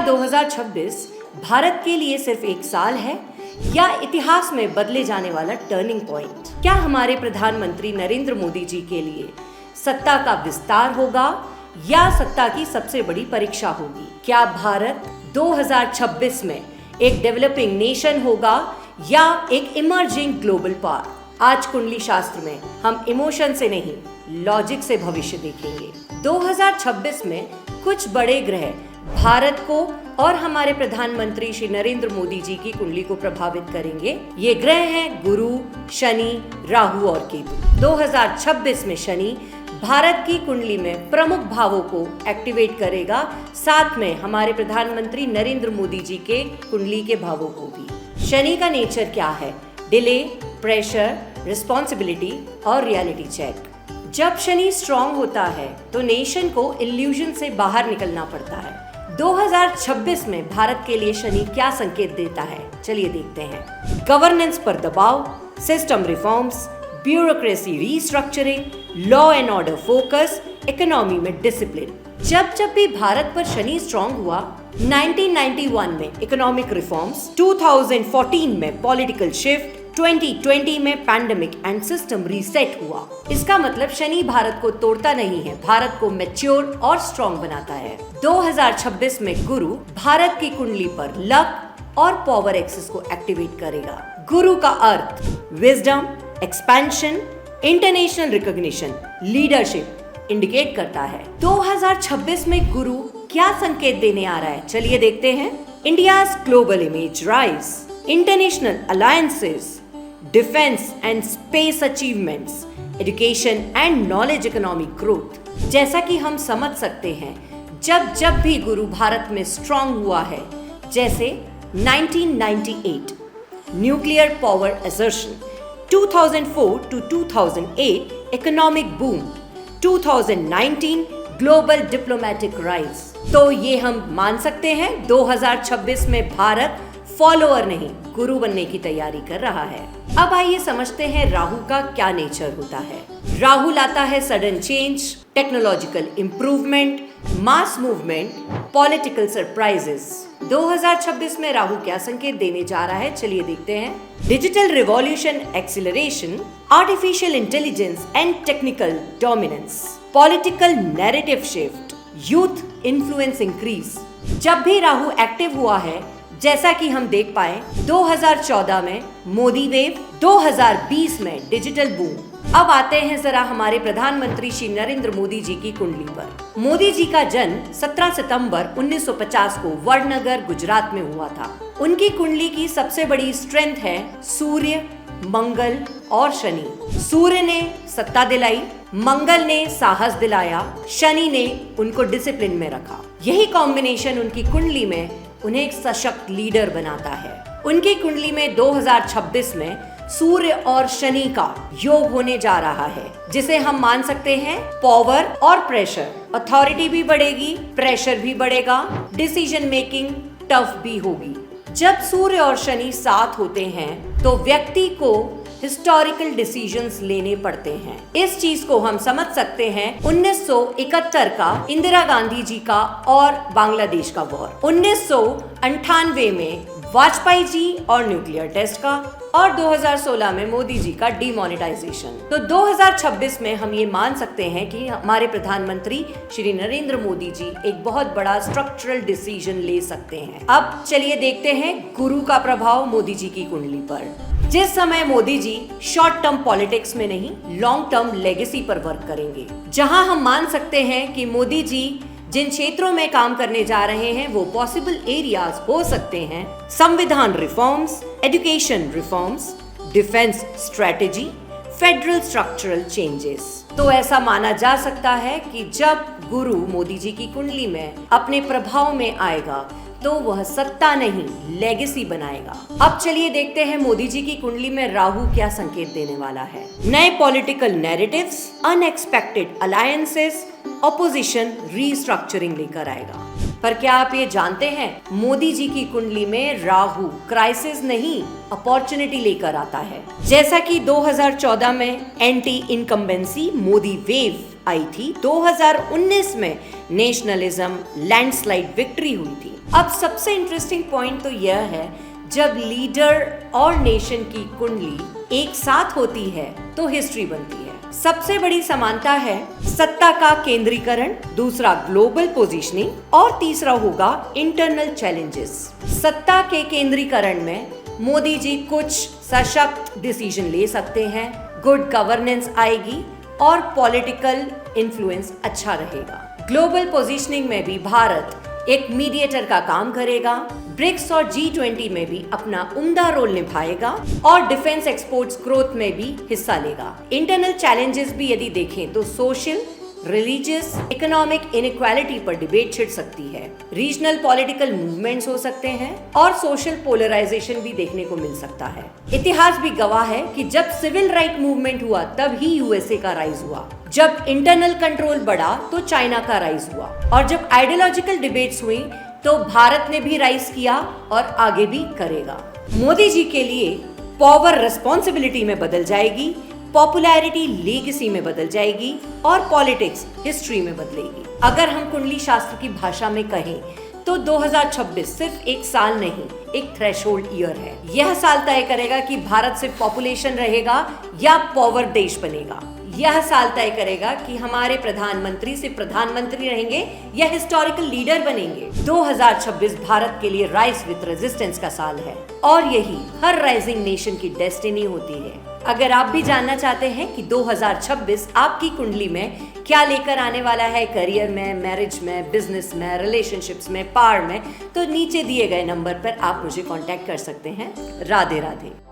2026 भारत के लिए सिर्फ एक साल है या इतिहास में बदले जाने वाला टर्निंग पॉइंट? क्या हमारे प्रधानमंत्री नरेंद्र मोदी जी के लिए सत्ता का विस्तार होगा या सत्ता की सबसे बड़ी परीक्षा होगी? क्या भारत 2026 में एक डेवलपिंग नेशन होगा या एक इमर्जिंग ग्लोबल पावर? आज कुंडली शास्त्र में हम इमोशन से नहीं, लॉजिक से भविष्य देखेंगे। 2026 में कुछ बड़े ग्रह भारत को और हमारे प्रधानमंत्री श्री नरेंद्र मोदी जी की कुंडली को प्रभावित करेंगे। ये ग्रह हैं गुरु, शनि, राहु और केतु। 2026 में शनि भारत की कुंडली में प्रमुख भावों को एक्टिवेट करेगा, साथ में हमारे प्रधानमंत्री नरेंद्र मोदी जी के कुंडली के भावों को भी। शनि का नेचर क्या है? डिले, प्रेशर, रिस्पॉन्सिबिलिटी और रियलिटी चेक। जब शनि स्ट्रॉन्ग होता है तो नेशन को इल्यूजन से बाहर निकलना पड़ता है। 2026 में भारत के लिए शनि क्या संकेत देता है, चलिए देखते हैं। गवर्नेंस पर दबाव, system reforms, bureaucracy restructuring, law and order focus, economy में डिसिप्लिन। जब भी भारत पर शनि स्ट्रॉन्ग हुआ, 1991 में इकोनॉमिक रिफॉर्म्स, 2014 में पॉलिटिकल शिफ्ट, 2020 में पैंडेमिक एंड सिस्टम रीसेट हुआ। इसका मतलब शनि भारत को तोड़ता नहीं है, भारत को मैच्योर और स्ट्रॉन्ग बनाता है। 2026 में गुरु भारत की कुंडली पर लक और पावर एक्सिस को एक्टिवेट करेगा। गुरु का अर्थ wisdom, expansion, international recognition, leadership indicate करता है। 2026 में गुरु क्या संकेत देने आ रहा है, चलिए देखते हैं। India's global image rise, international alliances, defence and space achievements, education and knowledge economic growth. जैसा कि हम समझ सकते हैं, जब भी गुरु भारत में स्ट्रॉन्ग हुआ है, जैसे 1998 nuclear power assertion, 2004 to 2008 economic boom, 2019 global diplomatic rise. तो ये हम मान सकते हैं 2026 में भारत फॉलोअर नहीं, गुरु बनने की तैयारी कर रहा है। अब आइए समझते हैं राहु का क्या नेचर होता है। राहु लाता है sudden change, technological improvement, mass movement, political surprises. 2026 में राहु क्या संकेत देने जा रहा है, चलिए देखते हैं। Digital revolution acceleration, artificial intelligence and technical dominance, political narrative shift, youth influence increase. जब भी राहु एक्टिव हुआ है, जैसा कि हम देख पाए 2014 में मोदी वेव, 2020 में डिजिटल बूम। अब आते हैं जरा हमारे प्रधानमंत्री श्री नरेंद्र मोदी जी की कुंडली पर। मोदी जी का जन्म 17 सितंबर 1950 को वडनगर, गुजरात में हुआ था। उनकी कुंडली की सबसे बड़ी स्ट्रेंथ है सूर्य, मंगल और शनि। सूर्य ने सत्ता दिलाई, मंगल ने साहस दिलाया, शनि ने उनको डिसिप्लिन में रखा। यही कॉम्बिनेशन उनकी कुंडली में उन्हें एक सशक्त लीडर बनाता है। उनकी कुंडली में 2026 में सूर्य और शनि का योग होने जा रहा है, जिसे हम मान सकते हैं पावर और प्रेशर। अथॉरिटी भी बढ़ेगी, प्रेशर भी बढ़ेगा, डिसीजन मेकिंग टफ भी होगी। जब सूर्य और शनि साथ होते हैं तो व्यक्ति को हिस्टोरिकल डिसीजंस लेने पड़ते हैं। इस चीज को हम समझ सकते हैं 1971 का इंदिरा गांधी जी का और बांग्लादेश का वॉर, 1998 में वाजपेयी जी और न्यूक्लियर टेस्ट का, और 2016 में मोदी जी का डीमोनेटाइजेशन। तो 2026 में हम ये मान सकते हैं कि हमारे प्रधानमंत्री श्री नरेंद्र मोदी जी एक बहुत बड़ा स्ट्रक्चरल डिसीजन ले सकते हैं। अब चलिए देखते हैं गुरु का प्रभाव मोदी जी की कुंडली पर। जिस समय Modi ji short term politics में नहीं, लॉन्ग टर्म लेगेसी पर वर्क करेंगे, जहां हम मान सकते हैं कि मोदी जी जिन क्षेत्रों में काम करने जा रहे हैं वो पॉसिबल एरियाज हो सकते हैं संविधान reforms, education reforms, defence strategy, federal structural changes. तो ऐसा माना जा सकता है कि जब गुरु मोदी जी की कुंडली में अपने प्रभाव में आएगा तो वह सत्ता नहीं, लेगेसी बनाएगा। अब चलिए देखते हैं मोदी जी की कुंडली में राहु क्या संकेत देने वाला है। नए political narratives, unexpected alliances, opposition, restructuring लेकर आएगा। पर क्या आप ये जानते हैं, मोदी जी की कुंडली में राहु क्राइसिस नहीं, अपॉर्चुनिटी लेकर आता है। जैसा कि 2014 में एंटी इनकम्बेंसी मोदी वेव आई थी, 2019 में नेशनलिज्म लैंडस्लाइड विक्ट्री हुई थी। अब सबसे इंटरेस्टिंग पॉइंट तो यह है, जब लीडर और नेशन की कुंडली एक साथ होती है तो हिस्ट्री बनती है। सबसे बड़ी समानता है सत्ता का केंद्रीकरण, दूसरा ग्लोबल पोजीशनिंग और तीसरा होगा इंटरनल चैलेंजेस। सत्ता के केंद्रीकरण में मोदी जी कुछ सशक्त डिसीजन ले सकते हैं, गुड गवर्नेंस आएगी और पॉलिटिकल इन्फ्लुएंस अच्छा रहेगा। ग्लोबल पोजीशनिंग में भी भारत एक मीडिएटर का काम करेगा, ब्रिक्स और G20 में भी अपना उम्दा रोल निभाएगा और डिफेंस एक्सपोर्ट्स ग्रोथ में भी हिस्सा लेगा। इंटरनल चैलेंजेस भी यदि देखें तो सोशल, रिलीजियस, इकोनॉमिक इनइक्वालिटी पर डिबेट छिड़ सकती है, रीजनल पॉलिटिकल मूवमेंट्स हो सकते हैं और सोशल पोलराइजेशन भी देखने को मिल सकता है। इतिहास भी गवाह है कि जब सिविल राइट मूवमेंट हुआ तब ही यूएसए का राइज हुआ, जब इंटरनल कंट्रोल बढ़ा तो चाइना का राइज हुआ और जब आइडियोलॉजिकल डिबेट्स हुई तो भारत ने भी राइज किया और आगे भी करेगा। मोदी जी के लिए पावर रिस्पॉन्सिबिलिटी में बदल जाएगी, पॉपुलैरिटी लेगेसी में बदल जाएगी और पॉलिटिक्स हिस्ट्री में बदलेगी। अगर हम कुंडली शास्त्र की भाषा में कहें तो 2026 सिर्फ एक साल नहीं, एक थ्रेशोल्ड ईयर है। यह साल तय करेगा कि भारत सिर्फ पॉपुलेशन रहेगा या पावर देश बनेगा। यह साल तय करेगा कि हमारे प्रधानमंत्री सिर्फ प्रधानमंत्री रहेंगे या हिस्टोरिकल लीडर बनेंगे। 2026 भारत के लिए राइज विद रेजिस्टेंस का साल है और यही हर राइजिंग नेशन की डेस्टिनी होती है। अगर आप भी जानना चाहते हैं कि 2026 आपकी कुंडली में क्या लेकर आने वाला है, करियर में, मैरिज में, बिजनेस में, रिलेशनशिप्स में, पावर में, तो नीचे दिए गए नंबर पर आप मुझे कांटेक्ट कर सकते हैं। राधे राधे।